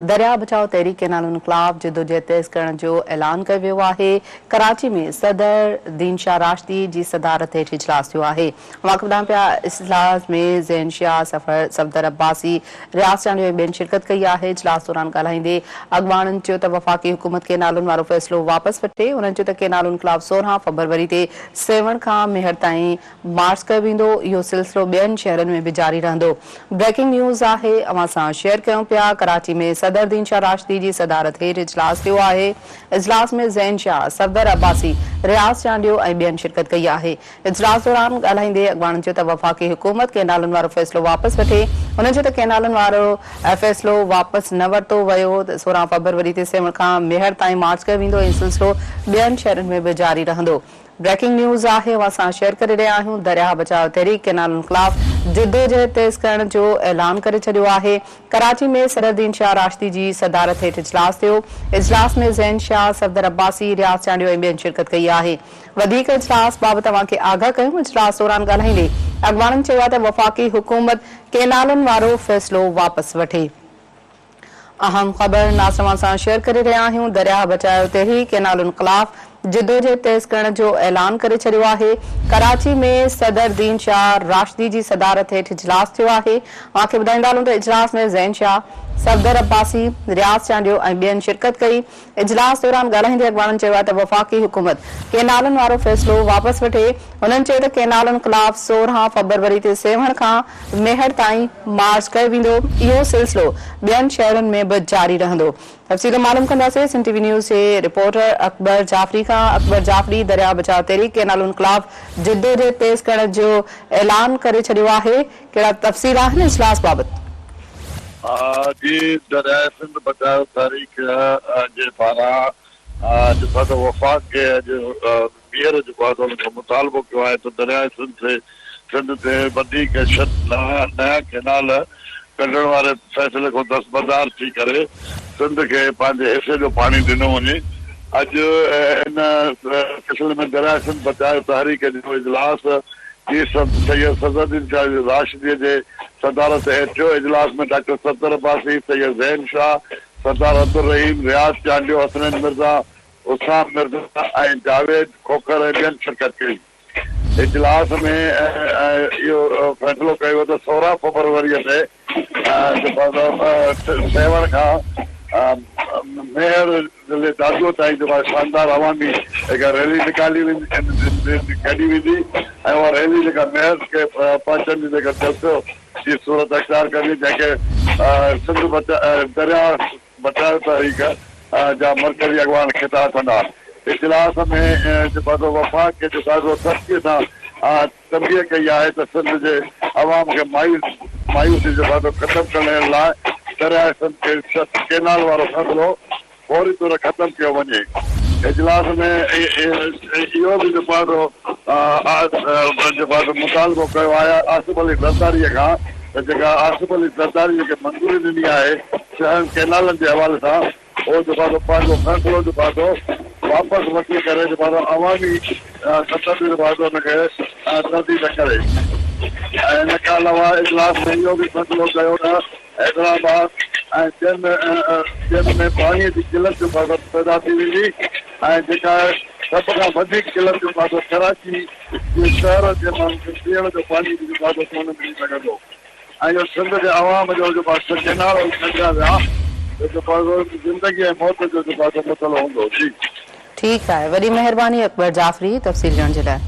दरिया बचाओ तहरीक के नालों ख़िलाफ़ जिदोजहद तेज़ करण जो ऐलान कयो वियो आहे। कराची में सदर दीन शाह राशिदी जी सदारत हेठि इजलास थियो आहे। वाक़ ॿुधायूं पिया इजलास में ज़ैन शाह सफदर अब्बासी रियाज़ चांडियो ऐं ॿियनि शिरकत कई आहे। इजलास दौरान ॻाल्हाईंदे अॻवाननि चयो त वफ़ाक़ी हुकूमत के नालुनि वारो फ़ैसिलो वापसि वठे। उन्हनि चयो त के नालुनि ख़िलाफ़ 16 फरवरी ते 7 खां मेहर ताईं मार्च कयो वेंदो। इहो सिलसिलो ॿियनि शहरनि में बि जारी रहंदो। ब्रेकिंग न्यूज़ आहे, अवां सां शेयर कयूं पिया। कराची में सदर दीन शाह राशिदी जी सदारत हेठि इजलास थियो आहे। इजलास में ज़ैन शाह सफदर अब्बासी रियाज़ चांडियो ऐं ॿियनि शिरकत कई आहे। इजलास दौरान ॻाल्हाईंदे अॻवाननि चयो त वफ़ाक़ी हुकूमत केनालनि वारो फ़ैसिलो वापसि वठे। उन्हनि चयो त केनालनि वारो फ़ैसिलो वापसि न वरितो वियो। 16 फरवरी ते 7 खां मेहर ताईं मार्च कयो वेंदो ऐं सिलसिलो ॿियनि शहरनि में बि जारी रहंदो। ब्रेकिंग न्यूज़ आहे, असां सां शेयर करे रहिया आहियूं। दरिया बचाओ तहरीक केनालनि ख़िलाफ़ जिदोजहद तेज़ करण जो ऐलान करे छॾियो आहे। कराची में सदर दीन शाह राशिदी जी सदारत हेठि इजलास थियो। इजलास में ज़ैन शाह सफदर अब्बासी रियाज़ चांडियो ऐं ॿियनि शिरकत कई आहे। वधीक इजलास बाबति तव्हांखे आगाह कयूं। इजलास दौरान ॻाल्हाईंदे अॻवाननि चयो आहे त वफ़ाक़ी हुकूमत केनालनि वारो फ़ैसिलो वापसि वठे। अहम ख़बर नाज़रीन सां शेयर करे रहिया आहियूं। दरिया बचाओ तहरीक केनालनि ख़िलाफ़ जिदोजहद तेज़ करण जो ऐलान करे छॾियो आहे। कराची में सदर दीन शाह राशिदी जी सदारत हेठि इजलास थियो आहे। तव्हांखे ॿुधाईंदा हलूं त इजलास में ज़ैन शाह सफदर अब्बासी रियाज़ चांडियो ऐं ॿियनि शिरकत कई। इजलास दौरान ॻाल्हाईंदे अॻवाननि चयो आहे त वफ़ाक़ी हुकूमत केनालनि वारो फ़ैसिलो वापसि वठे। उन्हनि चयो त केनालनि ख़िलाफ़ 16 फरवरी ते 7 खां मेहर ताईं मार्च कयो वेंदो। इहो सिलसिलो ॿियनि शहरनि में बि जारी रहंदो। तफ़सील मालूम कंदासीं सिंध टीवी न्यूज़ जे रिपोर्टर अकबर जाफ़री खां। अकबर जाफ़री, दरिया बचाओ तहरीक केनालनि ख़िलाफ़ जिदोजहद तेज़ करण जो ऐलान करे छॾियो आहे। कहिड़ा तफ़सील आहिनि इजलास बाबति? जी, दरिया सिंध बचाओ तहरीक जे पारां जेको त वफ़ाक़ खे ॿीहर जेको आहे उनजो मुतालबो कयो आहे त दरिया सिंध ते वधीक नया केनाल कढण वारे फ़ैसिले खां दस्तबरदार थी करे सिंध खे पंहिंजे हिसे जो पाणी ॾिनो वञे। अॼु इन सिलसिले में दरिया सिंध बचाओ तहरीक जो इजलास सैयद सदरुद्दीन शाह राशिदीअ जे सदारत हेठि थियो। इजलास में डॉक्टर सफदर अब्बासी, सैयद ज़ैन शाह, सरदार अब्दुल रहीम, रियाज़ चांडियो, हसनैन मिर्ज़ा, उसाम मिर्ज़ा ऐं जावेद खोखर ऐं ॿियनि शिरकत कई। इजलास में इहो फ़ैसिलो कयो त 16 फरवरीअ ते 7 खां मेहर दादो ताईं जेको आहे शानदार अवामी हिकु रैली निकाली वेंदी कढी वेंदी ऐं उहा रैली जेका मेहर खे पहुचण जी जेका जल्सो जी सूरत अख़्तियार करणी, जंहिंखे सिंध दरिया बचाओ तहरीक जा मर्कज़ी अॻवान ख़िताब कंदा। इजलास में जेको आहे वफ़ाक़ खे जेको आहे सख़्तीअ सां तंबीह कई आहे त सिंध जे अवाम खे मायूसी जेको आहे ख़तमु करण लाइ दरिया सिंध खे केनाल वारो फ़ैसिलो फौरी तौर ख़तमु कयो वञे। इजलास में इहो बि जेको आहे मुतालबो कयो आहे आसिफ अली ज़रदारीअ खां त जेका आसिफ अली ज़रदारीअ खे मंज़ूरी ॾिनी आहे शहरनि केनालनि जे हवाले सां, उहो जेको आहे पंहिंजो फ़ैसिलो जेको आहे वापसि वठी करे जेको आहे अवामी सतह ते जेको आहे हुनखे तब्दील करे। ऐं इन खां अलावा इजलास में इहो बि फ़ैसिलो कयो त हैदराबाद ऐं ॿियनि में पाणीअ जी किलत जो पैदा थी वेंदी ऐं जेका सभ खां वधीक किलत जो कराची जे शहर जे माण्हुनि खे पीअण जो पाणी जेको आहे कोन मिली सघंदो। ऐं इहो सिंध जे अवाम जो जेको आहे केनाल छॾिया विया जेको आहे ज़िंदगी ऐं मौत जो जेको आहे मसइलो हूंदो। जी ठीकु आहे, वॾी महिरबानी अकबर जाफ़री तफ़सील ॾियण जे लाइ।